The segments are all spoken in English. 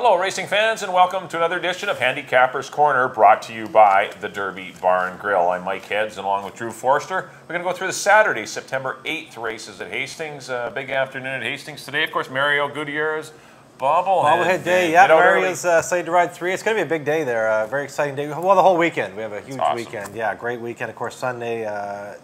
Hello racing fans, and welcome to another edition of Handicappers Corner, brought to you by the Derby Barn Grill. I'm Mike Heads along with Drew Forster. We're going to go through the Saturday, September 8th races at Hastings. Big afternoon at Hastings today. Of course, Mario Gutierrez, bobblehead day. Yeah, Mario's slated to ride 3. It's going to be a big day there. Very exciting day. Well, the whole weekend. We have a huge weekend. Yeah, great weekend. Of course, Sunday.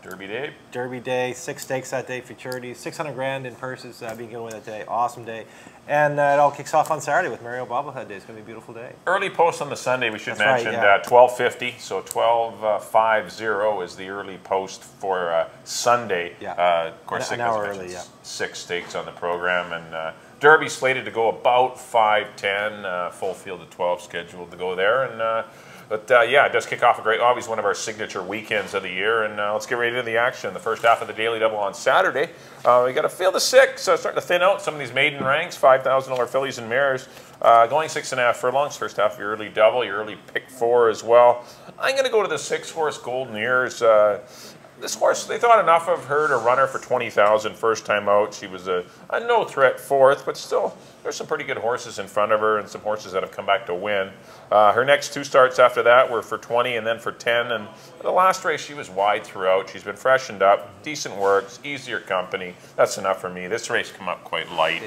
Derby Day. 6 stakes that day, futurities. 600 grand in purses being given away that day. Awesome day. And it all kicks off on Saturday with Mario Bobblehead Day. It's going to be a beautiful day. Early post on the Sunday, we should mention, right, 12:50. So 12:50 is the early post for Sunday. Yeah. Of course, an hour early, 6 stakes on the program. And Derby slated to go about 5:10. Full field of 12 scheduled to go there. And yeah, it does kick off a great, always one of our signature weekends of the year. And let's get right into the action. The first half of the Daily Double on Saturday. We got a field of 6, starting to thin out some of these maiden ranks, $5,000 fillies and mares, going 6.5 furlongs. First half of your early double, your early pick 4 as well. I'm going to go to the 6-horse Golden Years. This horse, they thought enough of her to run her for $20,000 first time out. She was a no threat 4th, but still, there's some pretty good horses in front of her and some horses that have come back to win. Her next 2 starts after that were for 20 and then for 10. And the last race, she was wide throughout. She's been freshened up, decent works, easier company. That's enough for me. This race come up quite light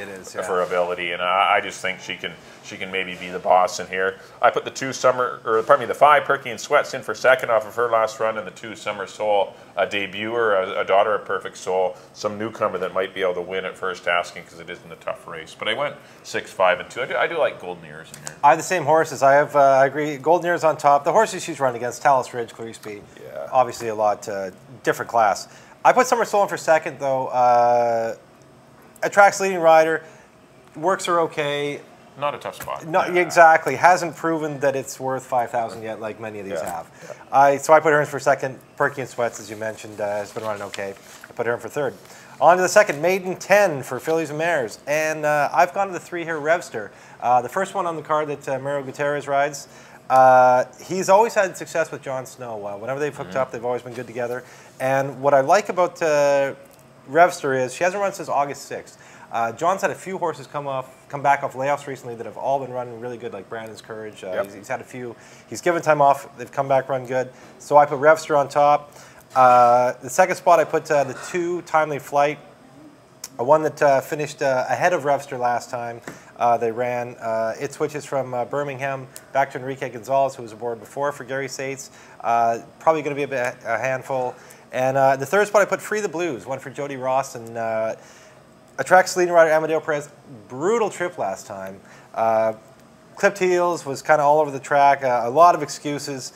for ability, and I just think she can maybe be the boss in here. I put the 5 Perky and Sweats in for second off of her last run, and the 2 Summer Soul, a debuter, a daughter of Perfect Soul, some newcomer that might be able to win at first asking because it isn't a tough race. But I went 6, 5, and 2. I do like Golden Years in here. I have the same horses. I agree. Golden Years on top. The horses she's running against, Talus Ridge, Clear Speed, obviously a lot different class. I put Summer Soul in for second, though. Attracts leading rider. Works are okay. Not a tough spot. No, exactly. Hasn't proven that it's worth $5,000 yet, like many of these have. So I put her in for second. Perky and Sweats, as you mentioned, has been running okay. I put her in for third. On to the second, Maiden 10 for fillies and mares. And I've gone to the 3 here, Revster. The first one on the card that Mario Gutierrez rides. He's always had success with Jon Snow. Whenever they've hooked up, they've always been good together. And what I like about Revster is she hasn't run since August 6th. John's had a few horses come back off layoffs recently that have all been running really good, like Brandon's Courage. He's had a few. He's given time off. They've come back run good. So I put Revster on top. The second spot, I put the 2 Timely Flight, one that finished ahead of Revster last time they ran. It switches from Birmingham back to Enrique Gonzalez, who was aboard before for Gary Sates. Probably going to be a handful. And the third spot, I put Free the Blues, one for Jody Ross and attracts leading rider Amadeo Perez. Brutal trip last time. Clipped heels, was kind of all over the track. A lot of excuses.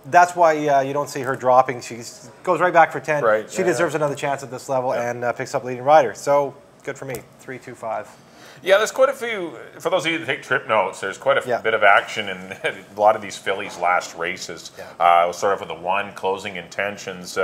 That's why you don't see her dropping. She goes right back for 10. She deserves another chance at this level and picks up leading rider. So good for me. 3, 2, 5. Yeah, there's quite a few, for those of you that take trip notes, there's quite a bit of action in a lot of these fillies' last races. We'll start off with the 1, Closing Intentions.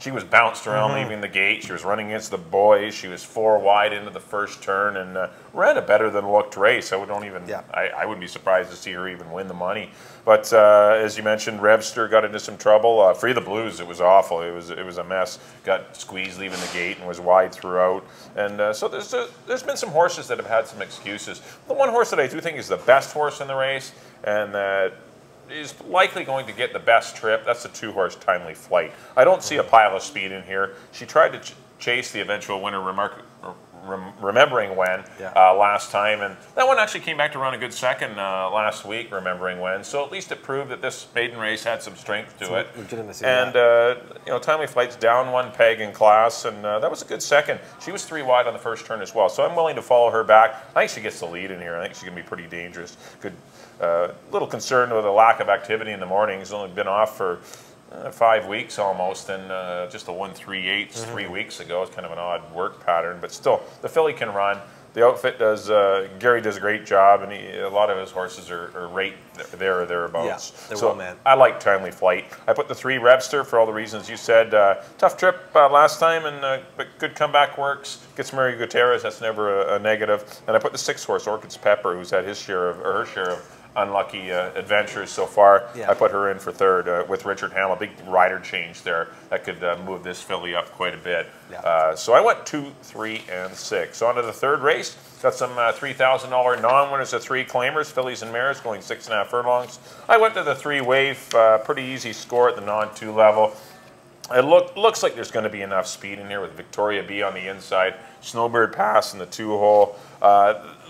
She was bounced around leaving the gate. She was running against the boys. She was 4 wide into the first turn and ran a better than looked race. I wouldn't be surprised to see her even win the money. But as you mentioned, Revster got into some trouble. Free the Blues, it was awful. It was a mess. Got squeezed leaving the gate and was wide throughout. And so there's been some horses that have had some excuses. The one horse that I do think is the best horse in the race and that is likely going to get the best trip, that's the 2-horse Timely Flight. I don't see a pile of speed in here. She tried to chase the eventual winner, Remembering When, last time, and that one actually came back to run a good second last week, Remembering When. So at least it proved that this maiden race had some strength to it. Legitimacy. And Timely Flight's down 1 peg in class, and that was a good second. She was 3 wide on the first turn as well, so I'm willing to follow her back. I think she gets the lead in here. I think she's going to be pretty dangerous. Good, little concerned with the lack of activity in the morning. She's only been off for 5 weeks almost, and just a 1.38 3 weeks ago. It's kind of an odd work pattern, but still, the filly can run. The outfit does, Gary does a great job, and a lot of his horses are right there or thereabouts. Yeah, they're so well manned. I like Timely Flight. I put the 3 Revster for all the reasons you said. Tough trip last time, but good comeback works. Gets Mario Gutierrez, that's never a negative. And I put the 6-horse Orchid's Pepper, who's had his share of, or her share of unlucky adventures so far. Yeah. I put her in for third with Richard Hamill. Big rider change there that could move this filly up quite a bit. Yeah. So I went 2, 3, and 6. On to the third race. Got some $3,000 non-winners of 3 claimers, fillies and mares, going 6.5 furlongs. I went to the 3 wave, pretty easy score at the non-2 level. It looks like there's going to be enough speed in here with Victoria B on the inside, Snowbird Pass in the 2-hole.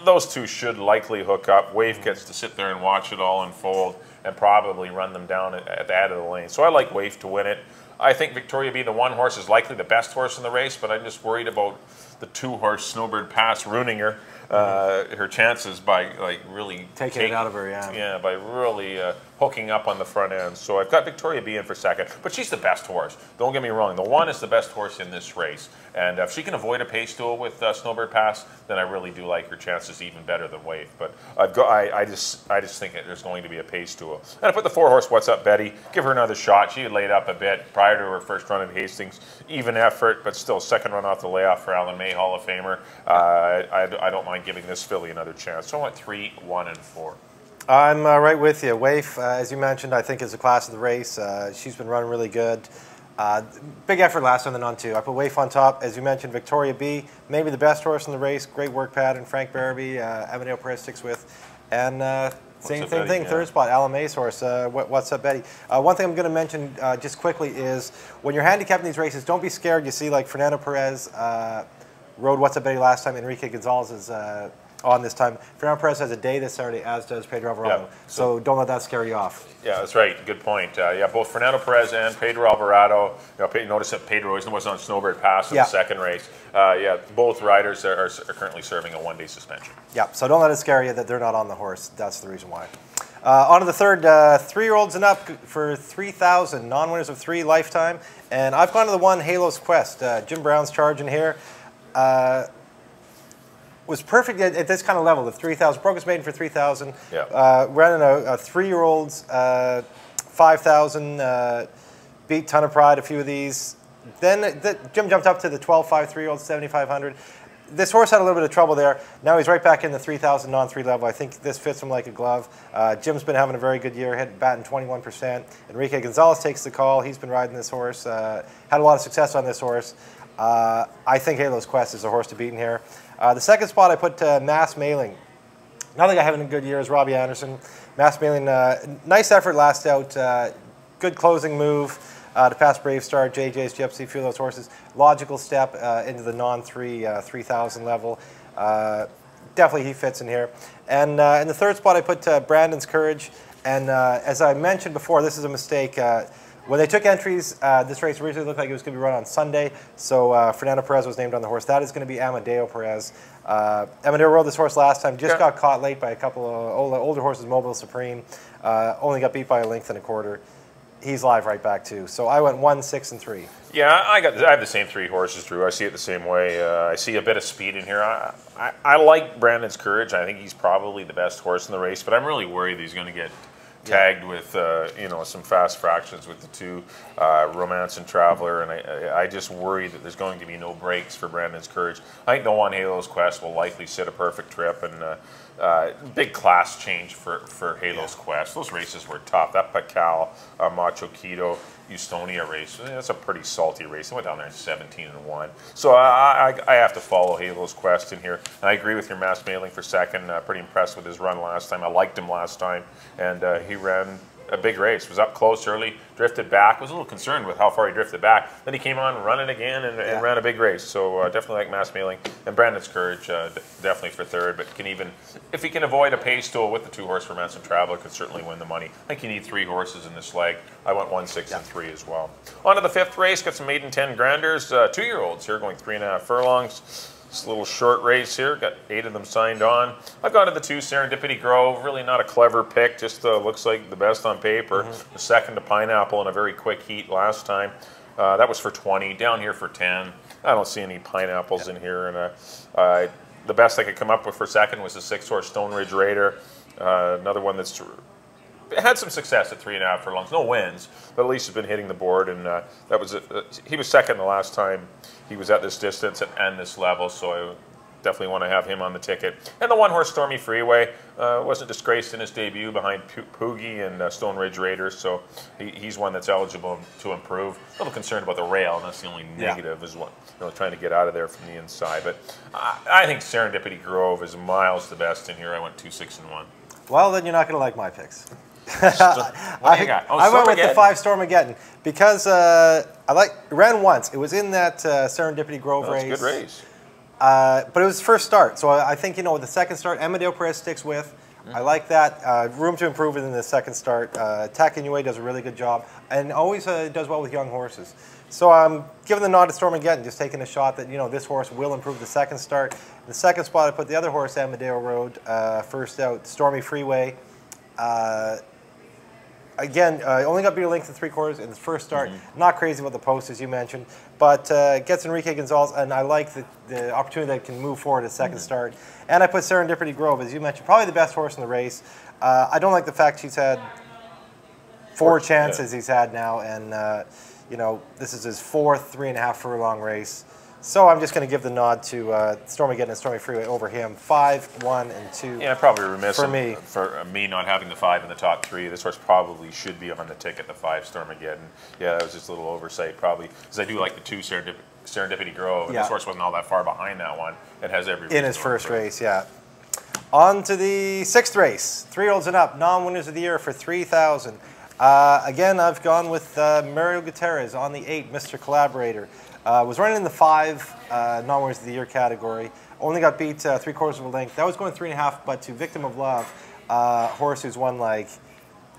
Those two should likely hook up. Wave gets to sit there and watch it all unfold and probably run them down at the end of the lane. So I like Wave to win it. I think Victoria B, the 1 horse, is likely the best horse in the race, but I'm just worried about the 2-horse Snowbird Pass ruining her chances by really taking it out of her. Yeah, by really hooking up on the front end. So I've got Victoria B in for second, but she's the best horse. Don't get me wrong. The 1 is the best horse in this race, and if she can avoid a pace duel with Snowbird Pass, then I really do like her chances even better than Wave. But I just think that there's going to be a pace duel. And I put the 4-horse What's Up Betty. Give her another shot. She had laid up a bit prior to her first run at Hastings. Even effort, but still second run off the layoff for Alan May, Hall of Famer. I don't mind giving this filly another chance. So I went 3, 1, and 4. I'm right with you. Waif, as you mentioned, I think is the class of the race. She's been running really good. Big effort last time, the non-2. I put Waif on top. As you mentioned, Victoria B, maybe the best horse in the race. Great work pattern. Frank Barabee, Amadeo Perez sticks with. And same thing, yeah. Third spot, Alan May's horse. What's Up Betty? One thing I'm going to mention just quickly is when you're handicapping these races, don't be scared. You see like Fernando Perez rode What's Up Betty last time. Enrique Gonzalez is on this time. Fernando Perez has a day this Saturday, as does Pedro Alvarado. Yeah, so don't let that scare you off. Yeah, that's right. Good point. Yeah, both Fernando Perez and Pedro Alvarado. Notice that Pedro was on Snowbird Pass in the second race. Yeah, both riders are currently serving a 1-day suspension. Yeah, so don't let it scare you that they're not on the horse. That's the reason why. On to the third, 3-year-olds and up for 3,000, non-winners of 3 lifetime. And I've gone to the 1, Halo's Quest. Jim Brown's charging here. Was perfect at this kind of level, the 3,000. Broke his maiden for 3,000. Yeah. Ran a 3-year-olds, 5,000. Beat Ton of Pride, a few of these. Then Jim jumped up to the 12.5 3-year-olds, 7,500. This horse had a little bit of trouble there. Now he's right back in the 3,000 non-3 level. I think this fits him like a glove. Jim's been having a very good year, batting 21%. Enrique Gonzalez takes the call. He's been riding this horse. Had a lot of success on this horse. I think Halo's Quest is a horse to beat in here. The second spot I put Mass Mailing. Not like I having a good year as Robbie Anderson. Mass Mailing, nice effort last out. Good closing move to pass Brave Star, JJ's, Gypsy, a few of those horses. Logical step into the non-3 3,000 level. Definitely he fits in here. And in the third spot I put Brandon's Courage. And as I mentioned before, this is a mistake. When they took entries, this race originally looked like it was going to be run on Sunday, so Fernando Perez was named on the horse. That is going to be Amadeo Perez. Amadeo rode this horse last time, just got caught late by a couple of older horses, Mobile Supreme, only got beat by 1.25 lengths. He's live right back too. So I went 1, 6, and 3. Yeah, I have the same 3 horses, Drew. I see it the same way. I see a bit of speed in here. I like Brandon's Courage. I think he's probably the best horse in the race, but I'm really worried that he's going to get tagged with some fast fractions with the 2, Romance and Traveler, and I just worry that there's going to be no breaks for Brandon's Courage. I think the 1, Halo's Quest, will likely sit a perfect trip, and big class change for Halo's Quest. Those races were tough. That Pacal, Macho Quito, Eustonia race, that's a pretty salty race. It went down there 17-1. So I have to follow Halo's Quest in here. And I agree with your Mass Mailing for second. Pretty impressed with his run last time. I liked him last time, and he ran a big race. Was up close early, drifted back. Was a little concerned with how far he drifted back. Then he came on running again and ran a big race. So definitely like Mass Mailing. And Brandon's Courage definitely for third, but can even, if he can avoid a pace duel with the 2-horse Romance and Traveler, could certainly win the money. I think you need 3 horses in this leg. I went 1, 6, and 3 as well. On to the 5th race. Got some maiden 10 granders. 2-year-olds here going 3.5 furlongs. This little short race here, got 8 of them signed on. I've gone to the 2, Serendipity Grove. Really not a clever pick, just looks like the best on paper. The second to Pineapple in a very quick heat last time. That was for 20, down here for 10. I don't see any pineapples in here. And the best I could come up with for second was the 6-horse Stone Ridge Raider. Another one that's had some success at 3.5 furlongs. No wins, but at least has been hitting the board. And that was he was second the last time he was at this distance and this level. So definitely want to have him on the ticket. And the one-horse Stormy Freeway wasn't disgraced in his debut behind Poogie and Stone Ridge Raiders, so he's one that's eligible to improve. A little concerned about the rail, and that's the only negative is what trying to get out of there from the inside. But I think Serendipity Grove is miles the best in here. I went 2, 6, and 1. Well, then you're not going to like my picks. I went with the 5 Stormageddon because it ran once. It was in that Serendipity Grove race. It's a good race. But it was his first start, so I think with the second start, Amadeo Perez sticks with. I like that. Room to improve in the second start. Takinue does a really good job and always does well with young horses. So I'm giving the nod to Stormageddon, just taking a shot that this horse will improve the second start. In the second spot, I put the other horse, Amadeo Road, first out, Stormy Freeway. Again, only got beat a length of 3/4 in the first start. Not crazy about the post, as you mentioned, but gets Enrique Gonzalez, and I like the opportunity that can move forward at second start. And I put Serendipity Grove, as you mentioned, probably the best horse in the race. I don't like the fact she's had 4 chances he's had now, and this is his 4th 3.5 furlong race. So I'm just going to give the nod to Stormageddon and Stormy Freeway over him. 5, 1, and 2. Yeah, probably remiss for me. For me not having the 5 in the top 3. This horse probably should be on the ticket, the 5 Stormageddon. Yeah, that was just a little oversight, probably, because I do like the 2 Serendipity Grove. And this horse wasn't all that far behind that one. It has every reason in his first race, yeah. On to the 6th race, 3-year-olds and up, non-winners of the year for $3,000. Again, I've gone with Mario Gutierrez on the 8, Mr. Collaborator. Was running in the 5 non-winners of the year category. Only got beat 3/4 of a length. That was going 3.5, but to Victim of Love, horse who's won like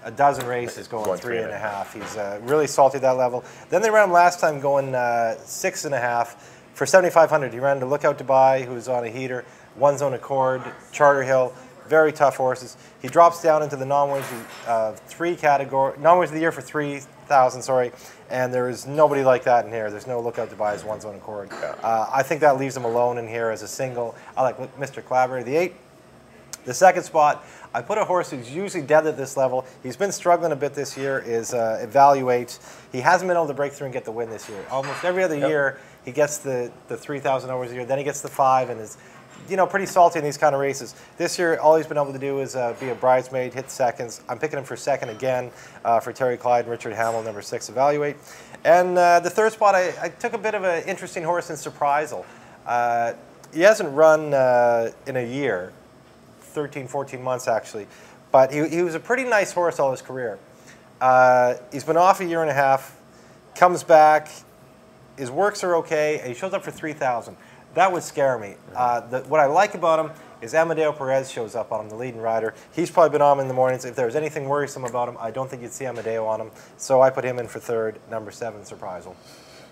a dozen races going 3.5. He's really salty at that level. Then they ran him last time going 6.5 for 7,500. He ran to Lookout Dubai, who was on a heater, One Zone Accord, Charter Hill. Very tough horses. He drops down into the non-winners of 3 category, non-winners of the year for 3,000. Sorry, and there is nobody like that in here. There's no Lookout Dubai as One Zone Accord. I think that leaves him alone in here as a single. I like Mr. Collaborator, the 8. The second spot, I put a horse who's usually dead at this level. He's been struggling a bit this year. Is Evaluate. He hasn't been able to break through and get the win this year. Almost every other year, he gets the 3,000 overs a year. Then he gets the 5 and is pretty salty in these kind of races. This year, all he's been able to do is be a bridesmaid, hit seconds. I'm picking him for second again for Terry Clyde and Richard Hamill, number 6, Evaluate. And the third spot, I took a bit of an interesting horse in Surprisal. He hasn't run in a year, 13, 14 months actually, but he was a pretty nice horse all his career. He's been off a year and a half, comes back, his works are okay, and he shows up for 3,000. That would scare me. What I like about him is Amadeo Perez shows up on him, the leading rider. He's probably been on him in the mornings. If there was anything worrisome about him, I don't think you'd see Amadeo on him. So I put him in for 3rd, number 7, Surprisal.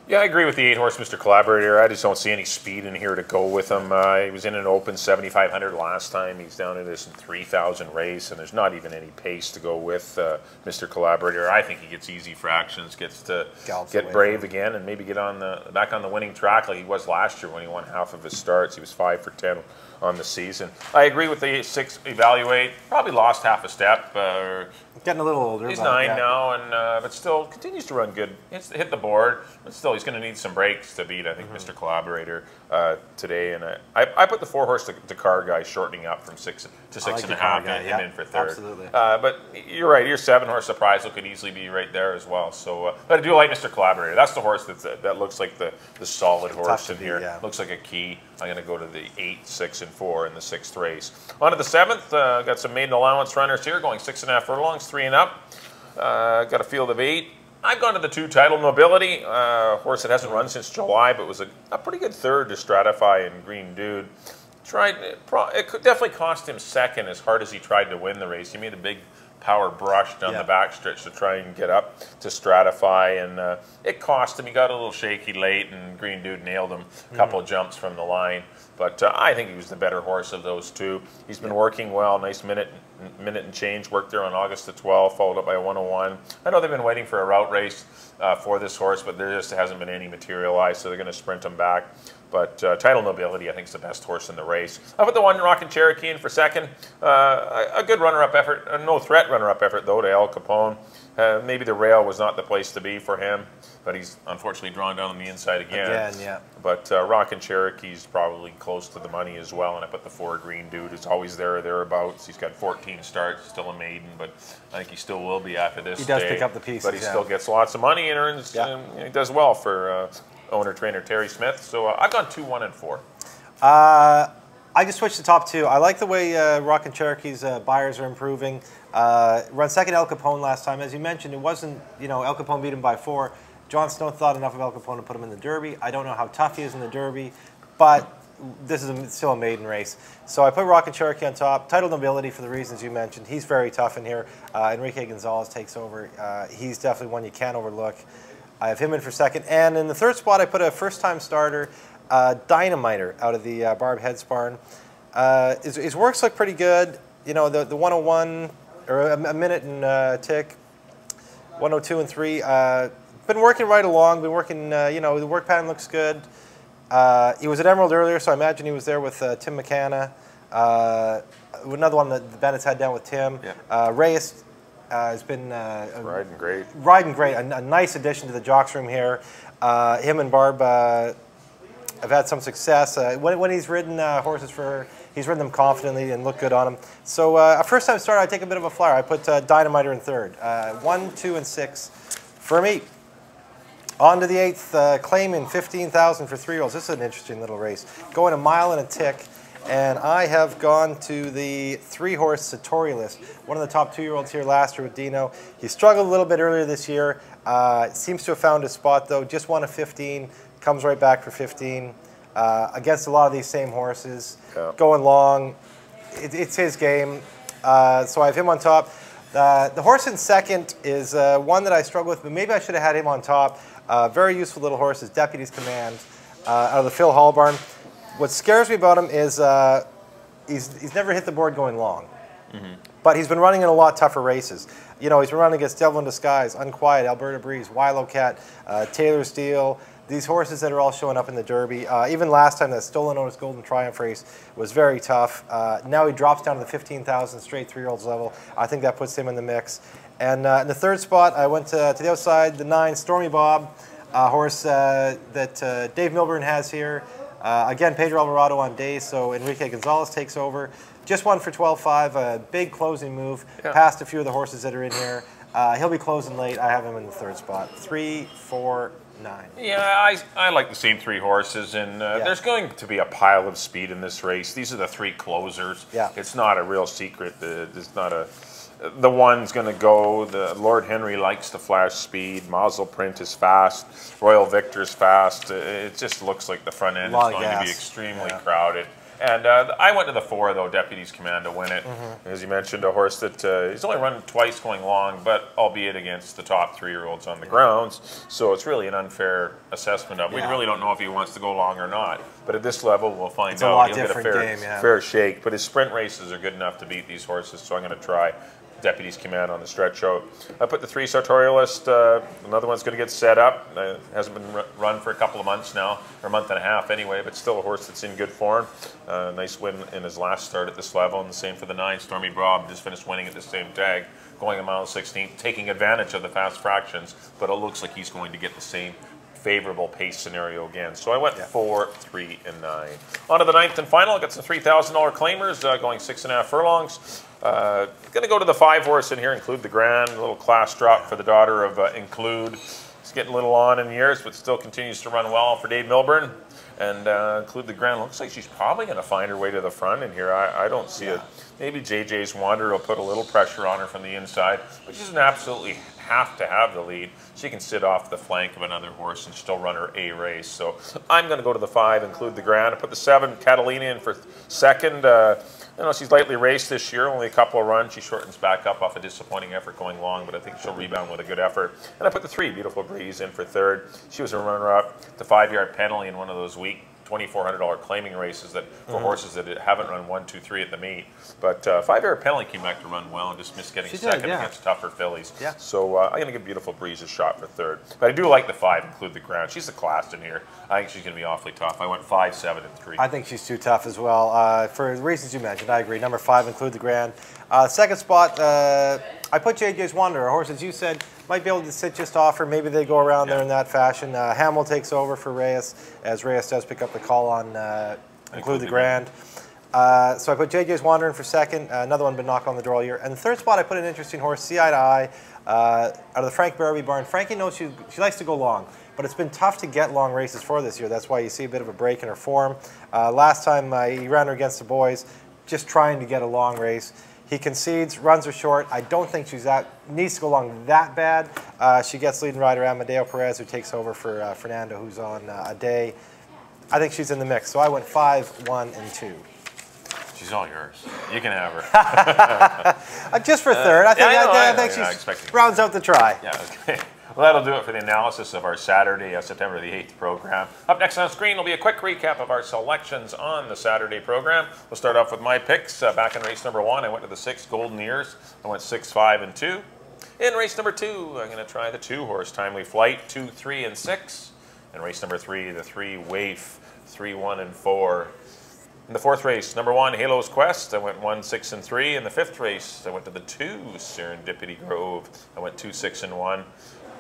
Yeah, I agree with the 8-horse Mr. Collaborator. I just don't see any speed in here to go with him. He was in an open 7,500 last time. He's down in this 3,000 race, and there's not even any pace to go with Mr. Collaborator. I think he gets easy fractions, gets to get brave again, and maybe get on back on the winning track like he was last year when he won half of his starts. He was 5 for 10 on the season. I agree with the 6 Evaluate. Probably lost half a step. Getting a little older. He's 9 now, and but still continues to run good. Hit the board, but still he's going to need some breaks to beat, I think, Mr. Collaborator today. And I put the 4-horse Dakar guy shortening up from 6 to 6.5, and him in for 3rd. Absolutely. But you're right. Your 7-horse Surprisal could easily be right there as well. So, but I do like Mr. Collaborator. That's the horse that looks like the solid horse in here. Yeah. Looks like a key. I'm going to go to the 8, 6, and 4 in the 6th race. On to the 7th. Got some maiden allowance runners here going 6.5 furlongs, 3 and up. Got a field of 8. I've gone to the 2 Title Nobility, horse that hasn't run since July, but was a pretty good 3rd to Stratify and Green Dude. It could definitely cost him 2nd as hard as he tried to win the race. He made a big power brush down the backstretch to try and get up to Stratify, and it cost him. He got a little shaky late, and Green Dude nailed him a couple of jumps from the line. But I think he was the better horse of those 2. He's been working well, nice minute minute and change work there on August the 12th, followed up by a 101. I know they've been waiting for a route race for this horse, but there just hasn't been any materialized, so they're going to sprint him back. But Title Nobility, I think, is the best horse in the race. I put the 1 Rockin' Cherokee in for second. A good runner-up effort, a no-threat runner-up effort, though, to El Capone. Maybe the rail was not the place to be for him, but he's unfortunately drawn down on the inside again. Yeah. But Rockin' Cherokee's probably close to the money as well, and I put the 4 Green Dude, who's always there or thereabouts. He's got 14 starts, still a maiden, but I think he still will be after this. He does pick up the pieces, but he still gets lots of money and earns. He does well for owner-trainer Terry Smith. So I've gone 2, 1, and 4. I just switched to top 2. I like the way Rockin' Cherokee's buyers are improving. Run second El Capone last time. As you mentioned, it wasn't, El Capone beat him by 4. John Snow thought enough of El Capone to put him in the Derby. I don't know how tough he is in the Derby, but this is still a maiden race. So I put Rockin' Cherokee on top. Title Nobility for the reasons you mentioned. He's very tough in here. Enrique Gonzalez takes over. He's definitely one you can't overlook. I have him in for second. And in the third spot, I put a first-time starter, Dynamiter, out of the Barb Heads barn. His works look pretty good. The 101, or a minute and tick, 102 and 3. Been working right along. Been working, the work pattern looks good. He was at Emerald earlier, so I imagine he was there with Tim McCanna. Another one that the Bennett's had down with Tim. Yeah. Reyes has been riding great. Riding great. A nice addition to the jocks room here. Him and Barb have had some success. When he's ridden horses for her, he's ridden them confidently and looked good on them. So a first-time starter, I take a bit of a flyer. I put Dynamiter in third. 1, 2, and 6 for me. On to the 8th, claiming 15,000 for 3-year-olds. This is an interesting little race. Going a mile and a tick, and I have gone to the 3-horse Sartorialist, one of the top 2-year-olds here last year with Dino. He struggled a little bit earlier this year. Seems to have found his spot though. Just won a 15, comes right back for 15 against a lot of these same horses. Yeah. Going long, it's his game. So I have him on top. The horse in second is one that I struggle with, but maybe I should have had him on top. Very useful little horse is Deputy's Command out of the Phil Hall barn. What scares me about him is he's never hit the board going long. But he's been running in a lot tougher races. He's been running against Devil in Disguise, Unquiet, Alberta Breeze, Wilo Cat, Taylor Steele, these horses that are all showing up in the Derby. Even last time, that Stolen Otis Golden Triumph race was very tough. Now he drops down to the 15,000 straight 3-year-olds level. I think that puts him in the mix. And in the third spot, I went to the outside, the 9, Stormy Bob, a horse that Dave Milburn has here. Again, Pedro Alvarado on days, so Enrique Gonzalez takes over. Just won for 12.5, a big closing move, past a few of the horses that are in here. He'll be closing late. I have him in the third spot. 3, 4, 9. Yeah, I like the same 3 horses, and there's going to be a pile of speed in this race. These are the 3 closers. Yeah. It's not a real secret. It's not a... The one's going to go. The Lord Henry likes to flash speed. Mazel Print is fast. Royal Victor's fast. It just looks like the front end is going to be extremely crowded. And I went to the 4, though, Deputy's Command, to win it. As you mentioned, a horse that he's only run twice going long, but albeit against the top 3-year-olds on the grounds. So it's really an unfair assessment of. We really don't know if he wants to go long or not. But at this level, we'll find out. He'll get a fair shake. But his sprint races are good enough to beat these horses, so I'm going to try Deputy's Command on the stretch out. I put the 3 Sartorialist. Another one's going to get set up. Hasn't been run for a couple of months now, or a month and a half anyway, but still a horse that's in good form. Nice win in his last start at this level, and the same for the 9, Stormy Bob. Just finished winning at the same tag, going a mile 16, taking advantage of the fast fractions, but it looks like he's going to get the same favorable pace scenario again. So I went 4, 3, and 9. On to the 9th and final. I got some $3,000 claimers going 6.5 furlongs. Going to go to the 5-horse in here, Include the Grand. A little class drop for the daughter of Include. He's getting a little on in years, but still continues to run well for Dave Milburn. And Include the Grand looks like she's probably going to find her way to the front in here. I don't see it. Maybe JJ's Wanderer will put a little pressure on her from the inside, but she doesn't absolutely have to have the lead. She can sit off the flank of another horse and still run her A race. So I'm going to go to the 5, Include the Grand. I put the 7, Catalina, in for second. She's lightly raced this year, only a couple of runs. She shortens back up off a disappointing effort going long, but I think she'll rebound with a good effort. And I put the 3, Beautiful Breeze, in for third. She was a runner-up. The 5-yard penalty in one of those weak $2,400 claiming races that for horses that haven't run 1, 2, 3 at the meet. But 5-Air Penalty came back to run well and just missed getting second against tougher fillies. Yeah. So I'm going to give Beautiful Breeze a shot for third. But I do like the 5, Include the Ground. She's the class in here. I think she's going to be awfully tough. I went 5, 7, and 3. I think she's too tough as well. For the reasons you mentioned, I agree. Number 5, Include the Grand. Second spot, I put JJ's Wanderer, a horse, as you said, might be able to sit just off her. Maybe they go around there in that fashion. Hamill takes over for Reyes, as Reyes does pick up the call on Include the Grand. So I put JJ's Wanderer in for second. Another one been knocking on the door all year. And the third spot, I put an interesting horse, See Eye to Eye, out of the Frank Barrowby barn. Frankie knows she likes to go long, but it's been tough to get long races for this year. That's why you see a bit of a break in her form. Last time he ran her against the boys, just trying to get a long race. He concedes, runs her short. I don't think she's needs to go along that bad. She gets leading rider Amadeo Perez, who takes over for Fernando, who's on a day. I think she's in the mix. So I went 5, 1, and 2. She's all yours. You can have her. Just for third. I think she rounds out the try. Yeah, okay. Well, that'll do it for the analysis of our Saturday, September the 8th program. Up next on the screen will be a quick recap of our selections on the Saturday program. We'll start off with my picks. Back in race number 1, I went to the 6 Golden Ears. I went 6, 5, and 2. In race number 2, I'm going to try the 2-horse Timely Flight, 2, 3, and 6. In race number 3, the 3 Waif, 3, 1, and 4. In the 4th race, number 1, Halo's Quest, I went 1, 6, and 3. In the 5th race, I went to the 2, Serendipity Grove. I went 2, 6, and 1.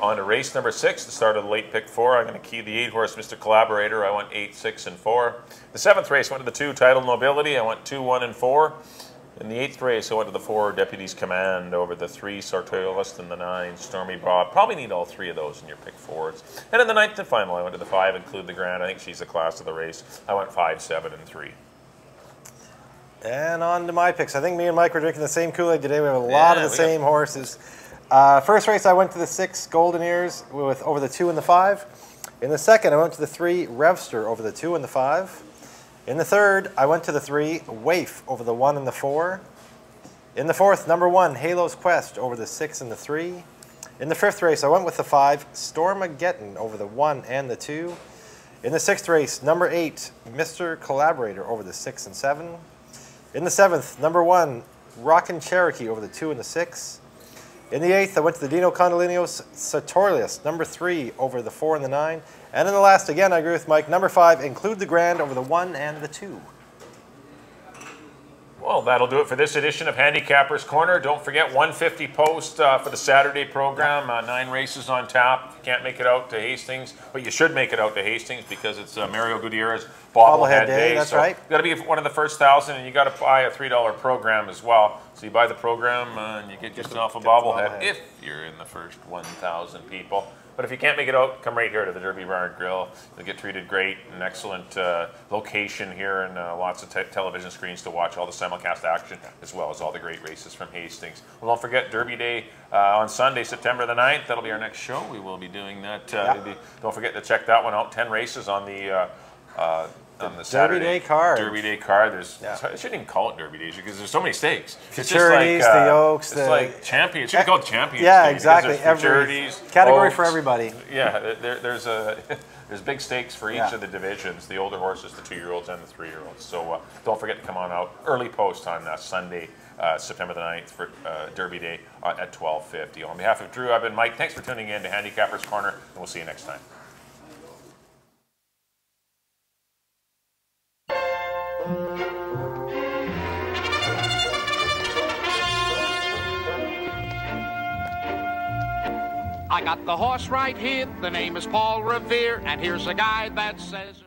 On to race number 6, the start of the late pick 4. I'm going to key the 8-horse Mr. Collaborator. I went 8, 6, and 4. The 7th race, went to the 2, Title Nobility. I went 2, 1, and 4. In the 8th race, I went to the 4, Deputy's Command, over the 3, Sartorialist, and the 9, Stormy Bob. Probably need all 3 of those in your pick 4s. And in the 9th and final, I went to the 5, Include the Grand. I think she's the class of the race. I went 5, 7, and 3. And on to my picks. I think me and Mike were drinking the same Kool-Aid today. We have a lot of the same horses. First race, I went to the 6 Golden Ears with over the 2 and the 5. In the second, I went to the 3 Revster over the 2 and the 5. In the third, I went to the 3 Waif over the 1 and the 4. In the fourth, number 1 Halo's Quest over the 6 and the 3. In the 5th race, I went with the 5 Stormageddon over the 1 and the 2. In the 6th race, number 8 Mr. Collaborator over the 6 and 7. In the 7th, number 1 Rockin' Cherokee over the 2 and the 6. In the 8th, I went to the Dino Condolinos Sartorius, number 3 over the 4 and the 9. And in the last, again, I agree with Mike, number 5, Include the Grand over the 1 and the 2. Well, that'll do it for this edition of Handicappers Corner. Don't forget, 150 post for the Saturday program. 9 races on tap. You can't make it out to Hastings, but you should make it out to Hastings because it's Mario Gutierrez Bobblehead Day. That's right. You got to be one of the first 1,000, and you got to buy a $3 program as well. So you buy the program and you get yourself a bobblehead if you're in the first 1,000 people. But if you can't make it out, come right here to the Derby Bar and Grill. You'll get treated great. An excellent location here and lots of television screens to watch all the simulcast action as well as all the great races from Hastings. Well, don't forget Derby Day on Sunday, September the 9th. That'll be our next show. We will be doing that. Don't forget to check that one out. 10 races on the Saturday Derby Day card. Derby Day card. I shouldn't even call it Derby Days because there's so many stakes. Futurities, the Oaks. It's like champion. It should be called Champions. Yeah, Day exactly. Futurities, category Oaks. For everybody. Yeah, there's big stakes for each of the divisions, the older horses, the 2-year-olds, and the 3-year-olds. So don't forget to come on out early post on Sunday, September the 9th for Derby Day at 12:50. On behalf of Drew, I've been Mike. Thanks for tuning in to Handicappers Corner, and we'll see you next time. I got the horse right here, the name is Paul Revere, and here's a guy that says...